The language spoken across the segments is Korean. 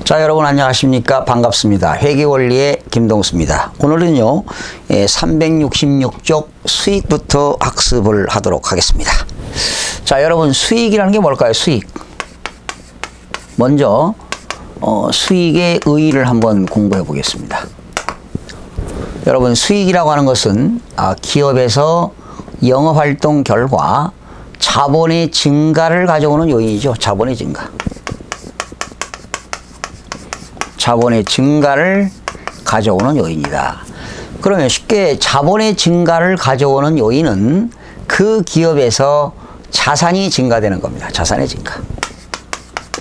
자, 여러분 안녕하십니까? 반갑습니다. 회계원리의 김동수입니다. 오늘은요 366쪽 수익부터 학습을 하도록 하겠습니다. 자, 여러분 수익이라는 게 뭘까요? 수익. 먼저 수익의 의의를 한번 공부해 보겠습니다. 여러분 수익이라고 하는 것은 기업에서 영업활동 결과 자본의 증가를 가져오는 요인이죠. 자본의 증가. 자본의 증가를 가져오는 요인이다. 그러면 쉽게 자본의 증가를 가져오는 요인은 그 기업에서 자산이 증가되는 겁니다. 자산의 증가.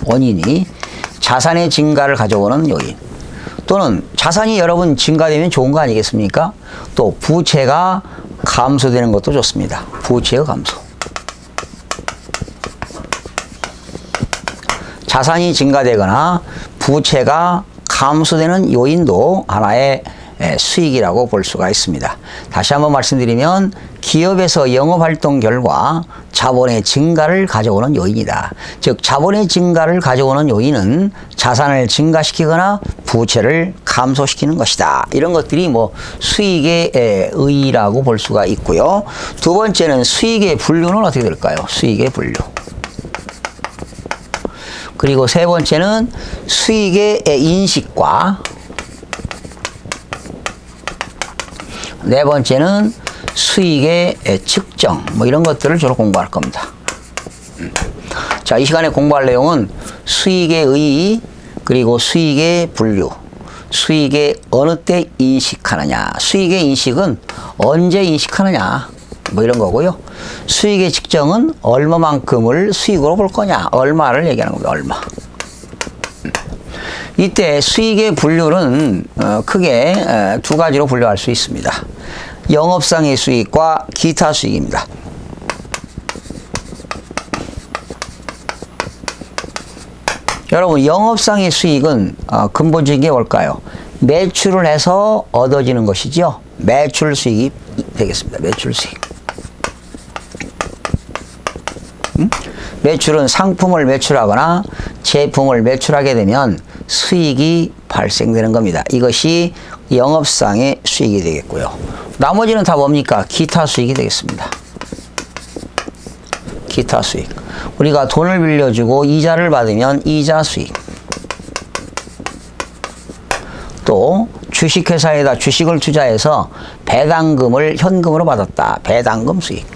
원인이 자산의 증가를 가져오는 요인. 또는 자산이 여러분 증가되면 좋은 거 아니겠습니까? 또 부채가 감소되는 것도 좋습니다. 부채의 감소. 자산이 증가되거나 부채가 감소되는 요인도 하나의 수익이라고 볼 수가 있습니다. 다시 한번 말씀드리면 기업에서 영업활동 결과 자본의 증가를 가져오는 요인이다. 즉 자본의 증가를 가져오는 요인은 자산을 증가시키거나 부채를 감소시키는 것이다. 이런 것들이 수익의 의의라고 볼 수가 있고요. 두 번째는 수익의 분류는 어떻게 될까요? 수익의 분류. 그리고 세 번째는 수익의 인식과 네 번째는 수익의 측정 이런 것들을 주로 공부할 겁니다. 자, 이 시간에 공부할 내용은 수익의 의의 그리고 수익의 분류, 수익의 어느 때 인식하느냐, 수익의 인식은 언제 인식하느냐 이런 거고요. 수익의 측정은 얼마만큼을 수익으로 볼 거냐, 얼마를 얘기하는 겁니다. 얼마. 이때 수익의 분류는 크게 두 가지로 분류할 수 있습니다. 영업상의 수익과 기타 수익입니다. 여러분 영업상의 수익은 근본적인 게 뭘까요? 매출을 해서 얻어지는 것이죠. 매출 수익이 되겠습니다. 매출 수익. 매출은 상품을 매출하거나 제품을 매출하게 되면 수익이 발생되는 겁니다. 이것이 영업상의 수익이 되겠고요. 나머지는 다 뭡니까? 기타 수익이 되겠습니다. 기타 수익. 우리가 돈을 빌려주고 이자를 받으면 이자 수익. 또 주식회사에다 주식을 투자해서 배당금을 현금으로 받았다. 배당금 수익.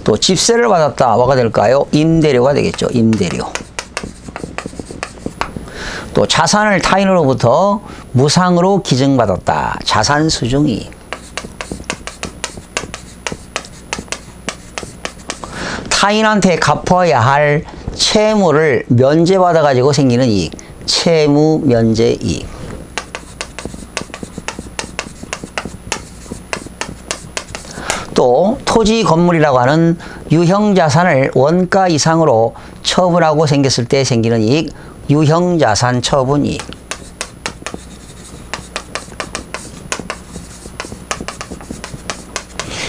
또 집세를 받았다. 뭐가 될까요? 임대료가 되겠죠. 임대료. 또 자산을 타인으로부터 무상으로 기증받았다. 자산 수중이익. 타인한테 갚아야 할 채무를 면제받아 가지고 생기는 이익. 채무 면제 이익. 또 토지 건물이라고 하는 유형자산을 원가 이상으로 처분하고 생겼을 때 생기는 이익, 유형자산 처분 이익.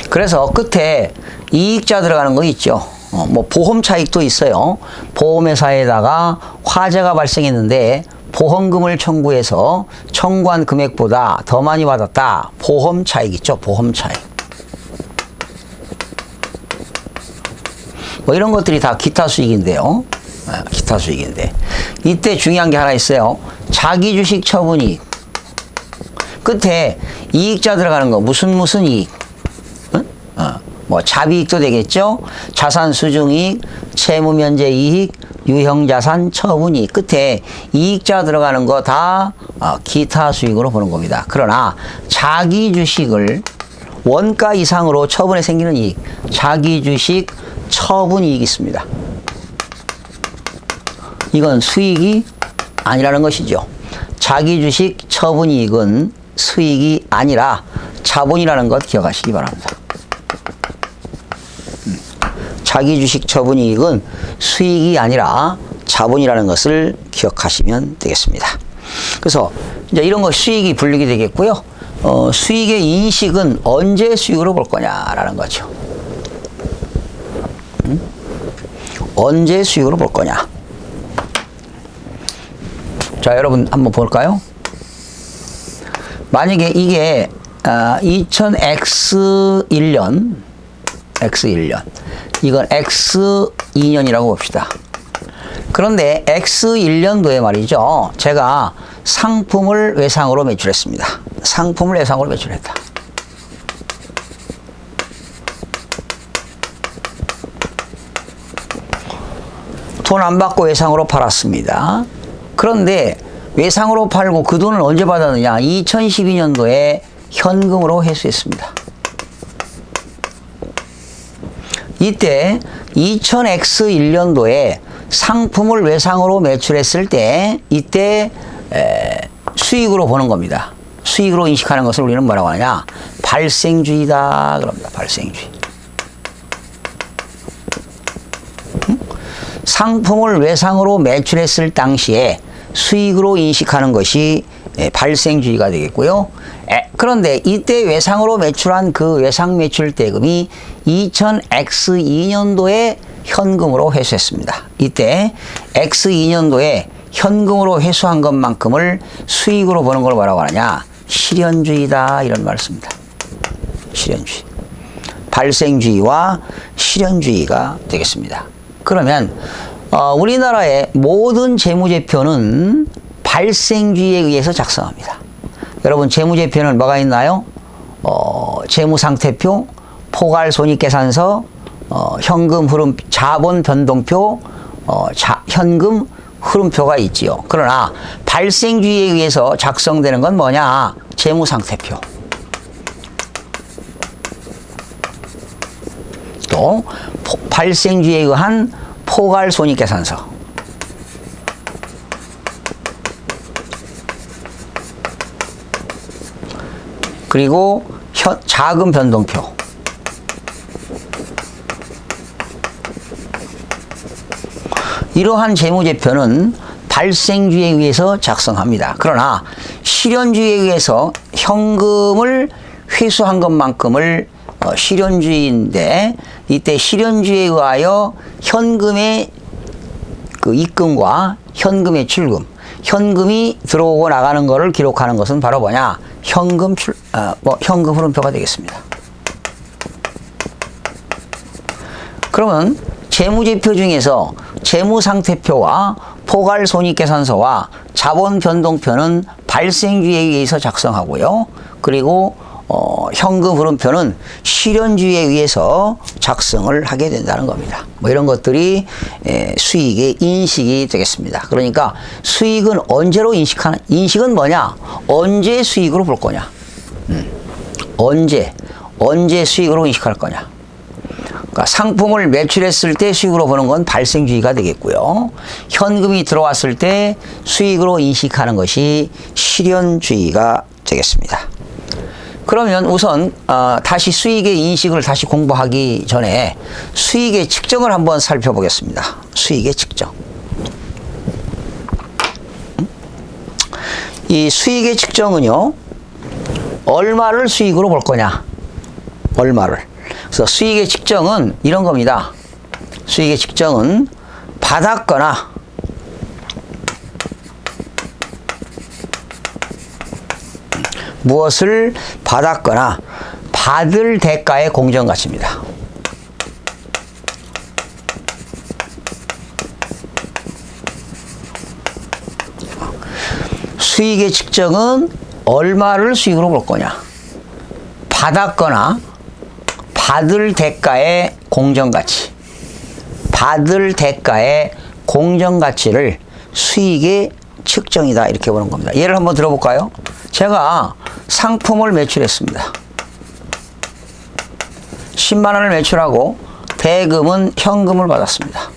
그래서 끝에 이익자 들어가는 거 있죠. 보험 차익도 있어요. 보험회사에다가 화재가 발생했는데 보험금을 청구해서 청구한 금액보다 더 많이 받았다. 보험 차익 있죠. 보험 차익. 이런 것들이 다 기타 수익인데요. 기타 수익인데 이때 중요한 게 하나 있어요. 자기 주식 처분 이익. 끝에 이익자 들어가는 거 무슨 이익? 자비익도 되겠죠. 자산 수중 이익, 채무 면제 이익, 유형자산 처분 이익. 끝에 이익자 들어가는 거 다 기타 수익으로 보는 겁니다. 그러나 자기 주식을 원가 이상으로 처분해 생기는 이익, 자기 주식 처분 이익이 있습니다. 이건 수익이 아니라는 것이죠. 자기 주식 처분 이익은 수익이 아니라 자본이라는 것 기억하시기 바랍니다. 자기 주식 처분 이익은 수익이 아니라 자본이라는 것을 기억하시면 되겠습니다. 그래서 이제 이런 거 수익이 분류가 되겠고요. 수익의 인식은 언제 수익으로 볼 거냐라는 거죠. 언제 수익으로 볼 거냐. 자, 여러분 한번 볼까요? 만약에 이게 2000X1년 이건 X2년이라고 봅시다. 그런데 X1년도에 말이죠, 제가 상품을 외상으로 매출했습니다. 상품을 외상으로 매출했다. 돈 안 받고 외상으로 팔았습니다. 그런데 외상으로 팔고 그 돈을 언제 받았느냐? 2012년도에 현금으로 회수했습니다. 이때 2000X1년도에 상품을 외상으로 매출했을 때 이때 수익으로 보는 겁니다. 수익으로 인식하는 것을 우리는 뭐라고 하냐? 발생주의다 그럽니다. 발생주의. 상품을 외상으로 매출했을 당시에 수익으로 인식하는 것이 발생주의가 되겠고요. 그런데 이때 외상으로 매출한 그 외상 매출 대금이 2000X2년도에 현금으로 회수했습니다. 이때 X2년도에 현금으로 회수한 것만큼을 수익으로 보는 걸 뭐라고 하느냐? 실현주의다 이런 말씀입니다. 실현주의. 발생주의와 실현주의가 되겠습니다. 그러면 우리나라의 모든 재무제표는 발생주의에 의해서 작성합니다. 여러분 재무제표는 뭐가 있나요? 재무상태표, 포괄손익계산서, 현금 흐름, 자본 변동표, 현금 흐름표가 있지요. 그러나 발생주의에 의해서 작성되는 건 뭐냐? 재무상태표. 또 발생주의에 의한 포괄손익계산서. 그리고 자금 변동표. 이러한 재무제표는 발생주의에 의해서 작성합니다. 그러나 실현주의에 의해서 현금을 회수한 것만큼을 실현주의인데, 이때 실현주의에 의하여 현금의 그 입금과 현금의 출금, 현금이 들어오고 나가는 것을 기록하는 것은 바로 뭐냐? 현금 흐름표가 되겠습니다. 그러면 재무제표 중에서 재무상태표와 포괄손익계산서와 자본변동표는 발생주의에 의해서 작성하고요. 그리고 현금 흐름표는 실현주의에 의해서 작성을 하게 된다는 겁니다. 뭐 이런 것들이 수익의 인식이 되겠습니다. 그러니까 수익은 언제로 인식하는, 인식은 뭐냐? 언제 수익으로 볼 거냐? 언제 수익으로 인식할 거냐? 그러니까 상품을 매출했을 때 수익으로 보는 건 발생주의가 되겠고요. 현금이 들어왔을 때 수익으로 인식하는 것이 실현주의가 되겠습니다. 그러면 우선 다시 수익의 인식을 다시 공부하기 전에 수익의 측정을 한번 살펴보겠습니다. 수익의 측정. 이 수익의 측정은요, 얼마를 수익으로 볼 거냐? 얼마를. 그래서 수익의 측정은 이런 겁니다. 수익의 측정은 받았거나 무엇을 받았거나 받을 대가의 공정가치입니다. 수익의 측정은 얼마를 수익으로 볼 거냐? 받았거나 받을 대가의 공정가치, 받을 대가의 공정가치를 수익의 측정이다 이렇게 보는 겁니다. 예를 한번 들어볼까요? 제가 상품을 매출했습니다. 10만 원을 매출하고 대금은 현금을 받았습니다.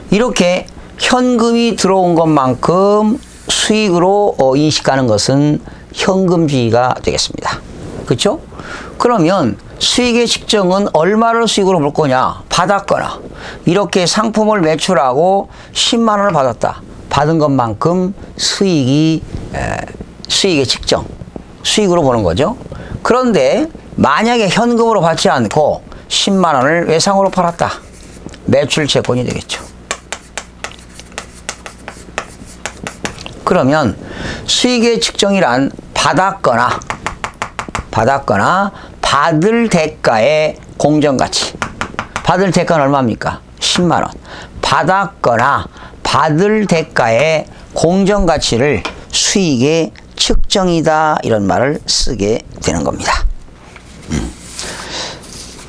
이렇게 현금이 들어온 것만큼 수익으로 인식하는 것은 현금주의가 되겠습니다. 그렇죠? 그러면 수익의 측정은 얼마를 수익으로 볼 거냐? 받았거나 이렇게 상품을 매출하고 10만 원을 받았다. 받은 것만큼 수익의 측정, 수익으로 보는 거죠. 그런데 만약에 현금으로 받지 않고 10만 원을 외상으로 팔았다. 매출 채권이 되겠죠. 그러면 수익의 측정이란 받았거나 받을 대가의 공정가치. 받을 대가는 얼마입니까? 10만 원. 받았거나 받을 대가의 공정가치를 수익의 측정이다. 이런 말을 쓰게 되는 겁니다.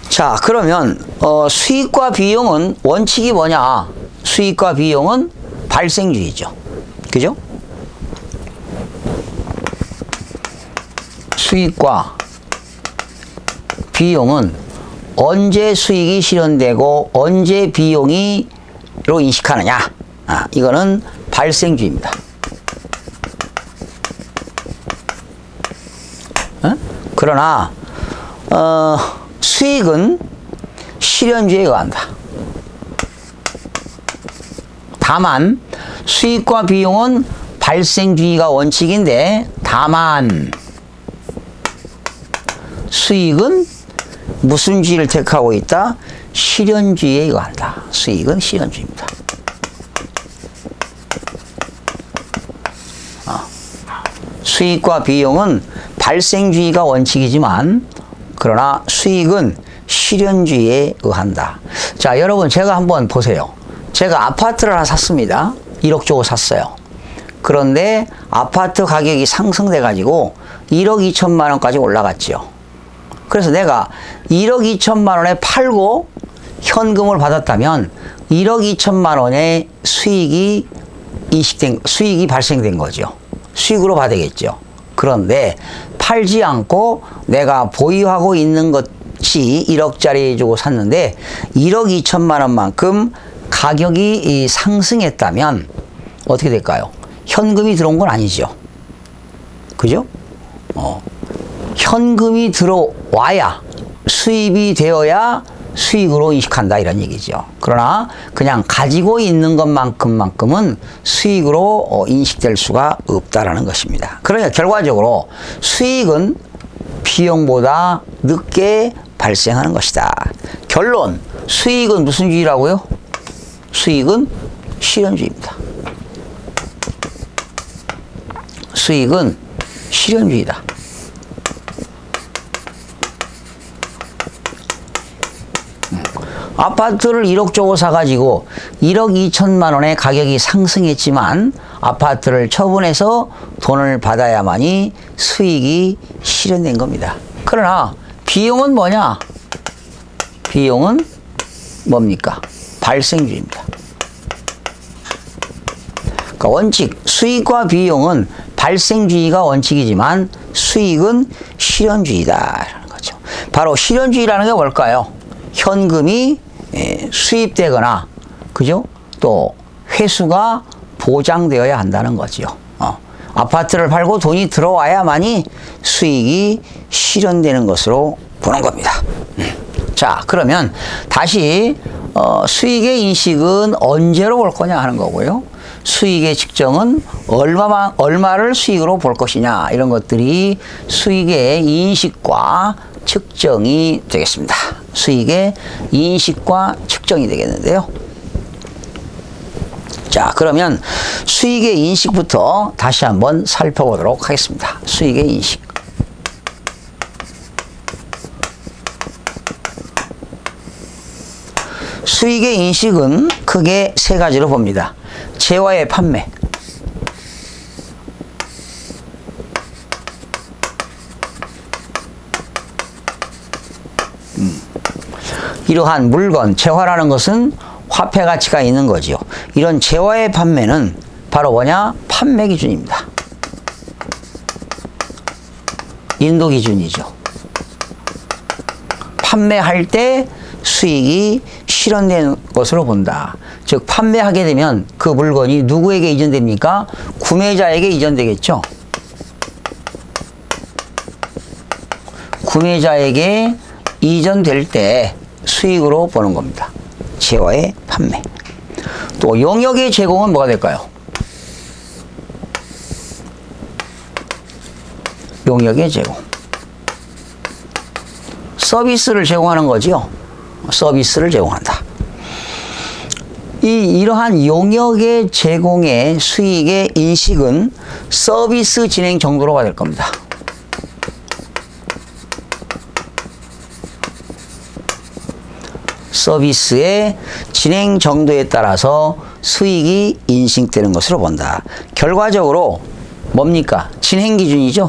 자, 그러면 수익과 비용은 원칙이 뭐냐? 수익과 비용은 발생주의죠. 그죠? 수익과 비용은 언제 수익이 실현되고 언제 비용이로 인식하느냐. 이거는 발생주의입니다. 그러나 수익은 실현주의에 의한다. 다만 수익과 비용은 발생주의가 원칙인데 다만 수익은 무슨 주의를 택하고 있다? 실현주의에 의한다. 수익은 실현주의입니다. 수익과 비용은 발생주의가 원칙이지만 그러나 수익은 실현주의에 의한다. 자, 여러분 제가 한번 보세요. 제가 아파트를 하나 샀습니다. 1억 주고 샀어요. 그런데 아파트 가격이 상승돼 가지고 1억 2천만 원까지 올라갔죠. 그래서 내가 1억 2천만 원에 팔고 현금을 받았다면 1억 2천만 원의 수익이 발생된 거죠. 수익으로 받아야겠죠. 그런데 팔지 않고 내가 보유하고 있는 것이 1억짜리 주고 샀는데 1억 2천만 원만큼 가격이 상승했다면 어떻게 될까요? 현금이 들어온 건 아니죠. 그죠? 현금이 들어와야 수입이 되어야 수익으로 인식한다 이런 얘기죠. 그러나 그냥 가지고 있는 것만큼은 수익으로 인식될 수가 없다라는 것입니다. 그러니까 결과적으로 수익은 비용보다 늦게 발생하는 것이다. 결론, 수익은 무슨 주의라고요? 수익은 실현주의입니다. 수익은 실현주의다. 아파트를 1억 주고 사가지고 1억 2천만 원의 가격이 상승했지만 아파트를 처분해서 돈을 받아야만이 수익이 실현된 겁니다. 그러나 비용은 뭐냐? 비용은 뭡니까? 발생주의입니다. 그러니까 원칙, 수익과 비용은 발생주의가 원칙이지만 수익은 실현주의다라는 거죠. 바로 실현주의라는 게 뭘까요? 현금이 수입되거나, 그죠? 또 회수가 보장되어야 한다는 거죠. 아파트를 팔고 돈이 들어와야만이 수익이 실현되는 것으로 보는 겁니다. 자, 그러면 다시 수익의 인식은 언제로 볼 거냐 하는 거고요. 수익의 측정은 얼마를 수익으로 볼 것이냐, 이런 것들이 수익의 인식과 측정이 되겠습니다. 수익의 인식과 측정이 되겠는데요. 자, 그러면 수익의 인식부터 다시 한번 살펴보도록 하겠습니다. 수익의 인식. 수익의 인식은 크게 세 가지로 봅니다. 재화의 판매, 이러한 물건, 재화라는 것은 화폐 가치가 있는 거죠. 이런 재화의 판매는 바로 뭐냐? 판매 기준입니다. 인도 기준이죠. 판매할 때 수익이 실현된 것으로 본다. 즉 판매하게 되면 그 물건이 누구에게 이전됩니까? 구매자에게 이전되겠죠. 구매자에게 이전될 때 수익으로 보는 겁니다. 재화의 판매. 또 용역의 제공은 뭐가 될까요? 용역의 제공. 서비스를 제공하는 거죠. 서비스를 제공한다. 이러한 용역의 제공의 수익의 인식은 서비스 진행 정도로가 될 겁니다. 서비스의 진행 정도에 따라서 수익이 인식되는 것으로 본다. 결과적으로 뭡니까? 진행 기준이죠.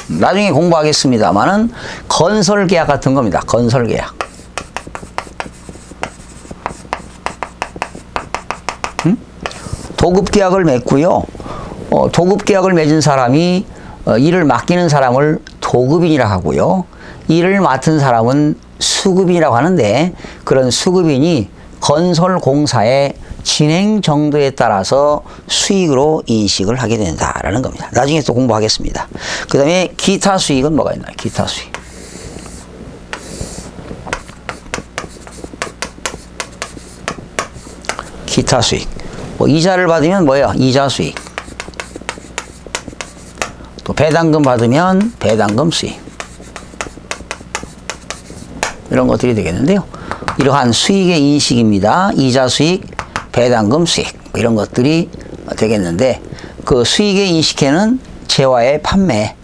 나중에 공부하겠습니다만은 건설 계약 같은 겁니다. 건설 계약. 도급 계약을 맺고요. 도급 계약을 맺은 사람이 일을 맡기는 사람을 도급인이라 하고요. 일을 맡은 사람은 수급인이라고 하는데, 그런 수급인이 건설 공사의 진행 정도에 따라서 수익으로 인식을 하게 된다라는 겁니다. 나중에 또 공부하겠습니다. 그 다음에 기타 수익은 뭐가 있나요? 기타 수익. 기타 수익. 뭐 이자를 받으면 뭐예요? 이자 수익. 또 배당금 받으면 배당금 수익. 이런 것들이 되겠는데요. 이러한 수익의 인식입니다. 이자 수익, 배당금 수익, 이런 것들이 되겠는데, 그 수익의 인식에는 재화의 판매,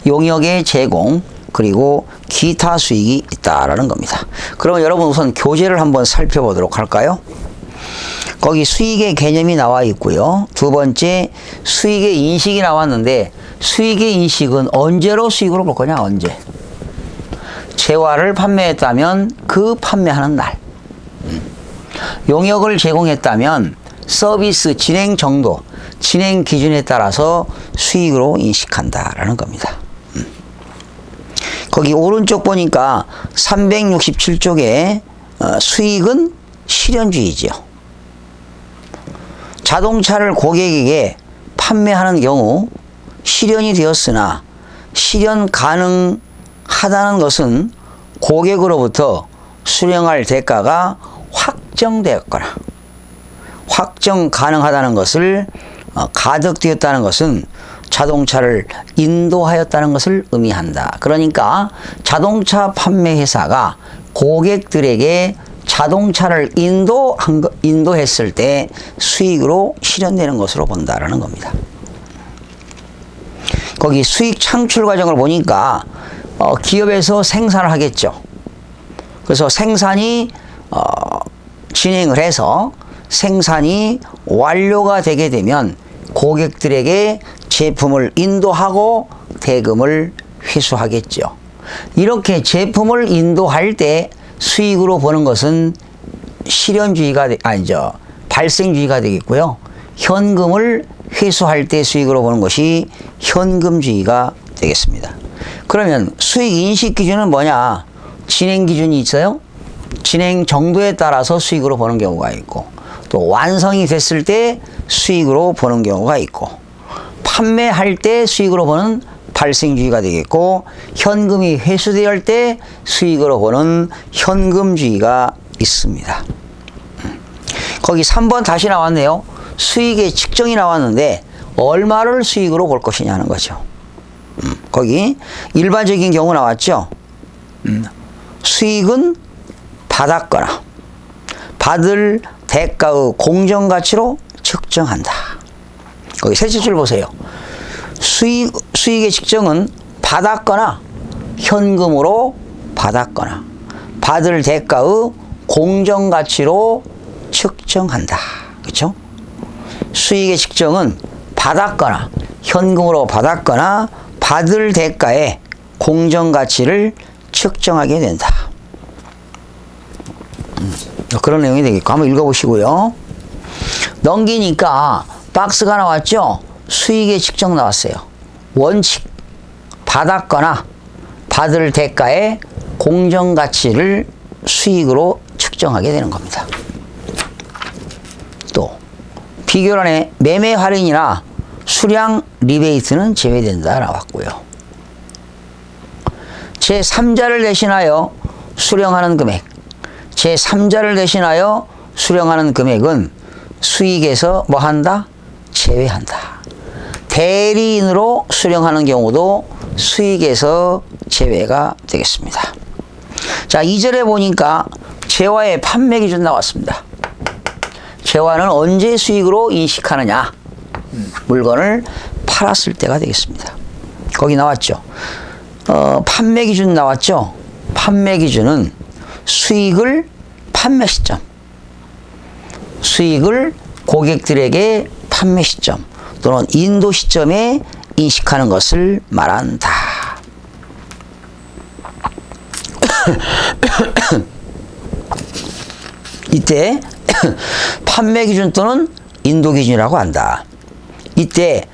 용역의 제공, 그리고 기타 수익이 있다라는 겁니다. 그러면 여러분 우선 교재를 한번 살펴보도록 할까요? 거기 수익의 개념이 나와 있고요. 두 번째, 수익의 인식이 나왔는데, 수익의 인식은 언제로 수익으로 볼 거냐? 언제? 재화를 판매했다면 그 판매하는 날. 용역을 제공했다면 서비스 진행 정도, 진행 기준에 따라서 수익으로 인식한다라는 겁니다. 거기 오른쪽 보니까 367쪽에 수익은 실현주의죠. 자동차를 고객에게 판매하는 경우 실현이 되었으나 실현 가능하다는 것은 고객으로부터 수령할 대가가 확정되었거나 확정 가능하다는 것을 가덕되었다는 것은 자동차를 인도하였다는 것을 의미한다. 그러니까 자동차 판매 회사가 고객들에게 자동차를 인도했을 때 수익으로 실현되는 것으로 본다라는 겁니다. 거기 수익 창출 과정을 보니까 기업에서 생산을 하겠죠. 그래서 생산이 진행을 해서 생산이 완료가 되게 되면 고객들에게 제품을 인도하고 대금을 회수하겠죠. 이렇게 제품을 인도할 때 수익으로 보는 것은 실현주의가 발생주의가 되겠고요. 현금을 회수할 때 수익으로 보는 것이 현금주의가 되겠습니다. 그러면 수익 인식 기준은 뭐냐? 진행 기준이 있어요. 진행 정도에 따라서 수익으로 보는 경우가 있고, 또 완성이 됐을 때 수익으로 보는 경우가 있고, 판매할 때 수익으로 보는 발생주의가 되겠고, 현금이 회수될 때 수익으로 보는 현금주의가 있습니다. 거기 3번 다시 나왔네요. 수익의 측정이 나왔는데 얼마를 수익으로 볼 것이냐 하는 거죠. 거기 일반적인 경우 나왔죠. 수익은 받았거나 받을 대가의 공정가치로 측정한다. 거기 셋째 줄 보세요. 수익의 측정은 받았거나 현금으로 받았거나 받을 대가의 공정가치로 측정한다. 그렇죠? 수익의 측정은 받았거나 현금으로 받았거나 받을 대가의 공정가치를 측정하게 된다. 그런 내용이 되겠고, 한번 읽어보시고요. 넘기니까 박스가 나왔죠? 수익의 측정 나왔어요. 원칙, 받았거나 받을 대가의 공정가치를 수익으로 측정하게 되는 겁니다. 또 비교란에 매매 할인이나 수량 리베이트는 제외된다 나왔고요. 제3자를 대신하여 수령하는 금액, 제3자를 대신하여 수령하는 금액은 수익에서 뭐 한다? 제외한다. 대리인으로 수령하는 경우도 수익에서 제외가 되겠습니다. 자, 2절에 보니까 재화의 판매 기준 나왔습니다. 재화는 언제 수익으로 인식하느냐? 물건을 팔았을 때가 되겠습니다. 거기 나왔죠. 판매 기준 나왔죠. 판매 기준은 수익을 판매 시점, 수익을 고객들에게 판매 시점 또는 인도 시점에 인식하는 것을 말한다. 이때 판매 기준 또는 인도 기준이라고 한다. 이때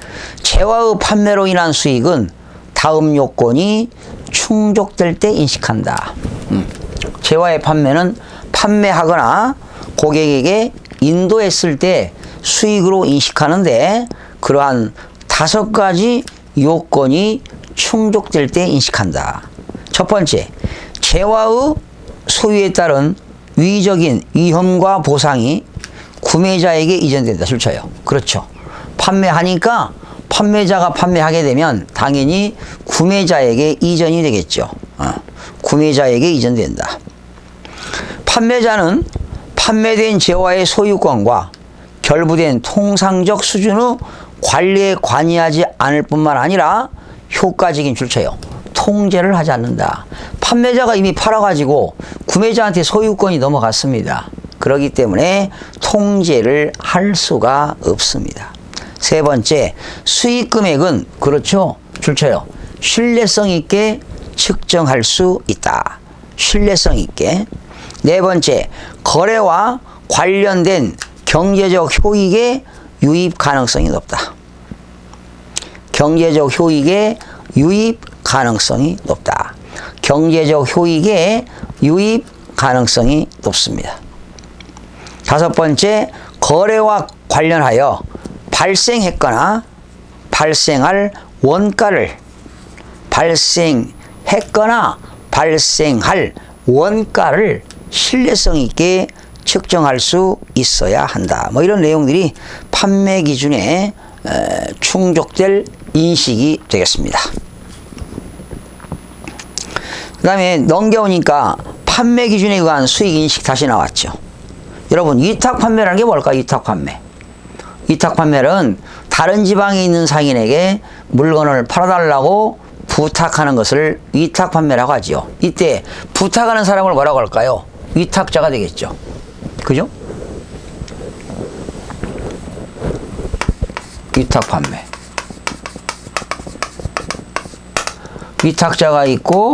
재화의 판매로 인한 수익은 다음 요건이 충족될 때 인식한다. 재화의 판매는 판매하거나 고객에게 인도했을 때 수익으로 인식하는데 그러한 5가지 요건이 충족될 때 인식한다. 첫 번째, 재화의 소유에 따른 위적인 위험과 보상이 구매자에게 이전된다. 출처요. 그렇죠. 판매하니까 판매자가 판매하게 되면 당연히 구매자에게 이전이 되겠죠. 구매자에게 이전된다. 판매자는 판매된 재화의 소유권과 결부된 통상적 수준의 관리에 관여하지 않을 뿐만 아니라 효과적인 출처요. 통제를 하지 않는다. 판매자가 이미 팔아가지고 구매자한테 소유권이 넘어갔습니다. 그렇기 때문에 통제를 할 수가 없습니다. 세 번째, 수익 금액은 그렇죠. 출처요. 신뢰성 있게 측정할 수 있다. 신뢰성 있게. 네 번째, 거래와 관련된 경제적 효익의 유입 가능성이 높다. 경제적 효익의 유입 가능성이 높다. 경제적 효익의 유입 가능성이 높습니다. 다섯 번째, 거래와 관련하여 발생했거나 발생할 원가를 발생했거나 발생할 원가를 신뢰성 있게 측정할 수 있어야 한다. 뭐 이런 내용들이 판매 기준에 충족될 인식이 되겠습니다. 그 다음에 넘겨오니까 판매 기준에 의한 수익 인식 다시 나왔죠. 여러분, 위탁 판매라는 게 뭘까? 위탁 판매. 위탁 판매는 다른 지방에 있는 상인에게 물건을 팔아달라고 부탁하는 것을 위탁 판매라고 하지요. 이때 부탁하는 사람을 뭐라고 할까요? 위탁자가 되겠죠. 그죠? 위탁 판매. 위탁자가 있고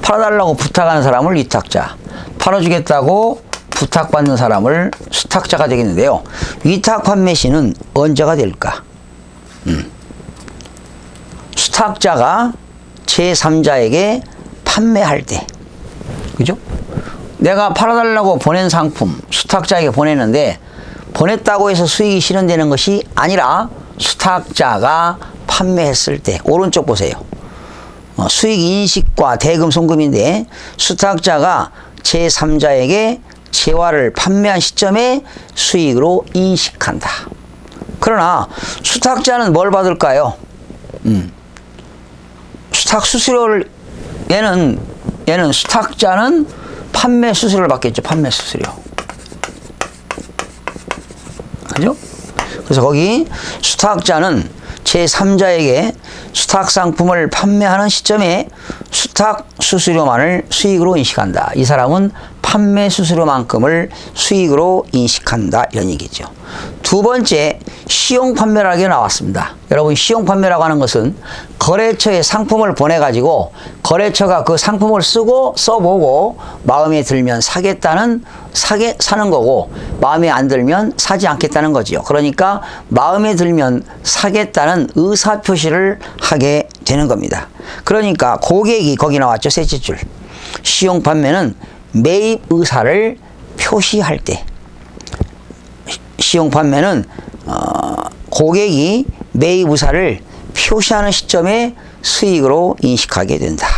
팔아달라고 부탁하는 사람을 위탁자, 팔아주겠다고 부탁받는 사람을 수탁자가 되겠는데요. 위탁 판매 시는 언제가 될까? 수탁자가 제3자에게 판매할 때. 그죠? 내가 팔아달라고 보낸 상품 수탁자에게 보냈는데 보냈다고 해서 수익이 실현되는 것이 아니라 수탁자가 판매했을 때. 오른쪽 보세요. 수익 인식과 대금 송금인데 수탁자가 제3자에게 재화를 판매한 시점에 수익으로 인식한다. 그러나 수탁자는 뭘 받을까요? 수탁 수수료를 얘는 수탁자는 판매 수수료를 받겠죠. 판매 수수료. 그죠? 그래서 거기 수탁자는 제3자에게 수탁 상품을 판매하는 시점에 수탁 수수료만을 수익으로 인식한다. 이 사람은 판매 수수료만큼을 수익으로 인식한다. 이런 얘기죠. 두 번째, 시용 판매라는 게 나왔습니다. 여러분, 시용 판매라고 하는 것은 거래처에 상품을 보내가지고 거래처가 그 상품을 써보고 마음에 들면 사는 거고 마음에 안 들면 사지 않겠다는 거지요. 그러니까 마음에 들면 사겠다는 의사표시를 하게 되는 겁니다. 그러니까 고객이 거기 나왔죠. 셋째 줄. 시용 판매는 매입 의사를 표시할 때, 시용 판매는 고객이 매입 의사를 표시하는 시점에 수익으로 인식하게 된다.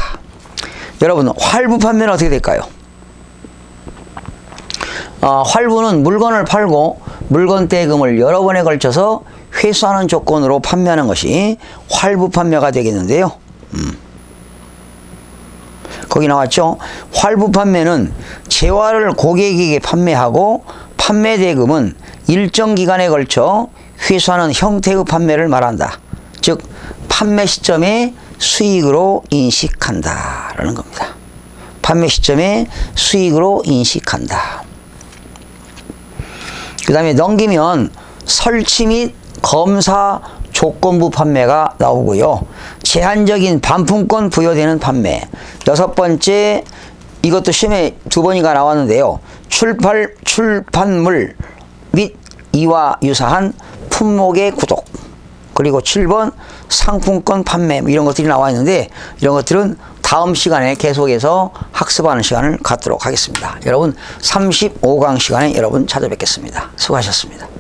여러분, 활부 판매는 어떻게 될까요? 활부는 물건을 팔고 물건 대금을 여러 번에 걸쳐서 회수하는 조건으로 판매하는 것이 활부 판매가 되겠는데요. 거기 나왔죠. 활부 판매는 재화를 고객에게 판매하고 판매 대금은 일정 기간에 걸쳐 회수하는 형태의 판매를 말한다. 즉 판매 시점에 수익으로 인식한다라는 겁니다. 판매 시점에 수익으로 인식한다. 그 다음에 넘기면 설치 및 검사 조건부 판매가 나오고요. 제한적인 반품권 부여되는 판매. 6번째, 이것도 시험에 2번이가 나왔는데요. 출판물 및 이와 유사한 품목의 구독. 그리고 7번 상품권 판매 이런 것들이 나와 있는데 이런 것들은 다음 시간에 계속해서 학습하는 시간을 갖도록 하겠습니다. 여러분 35강 시간에 여러분 찾아뵙겠습니다. 수고하셨습니다.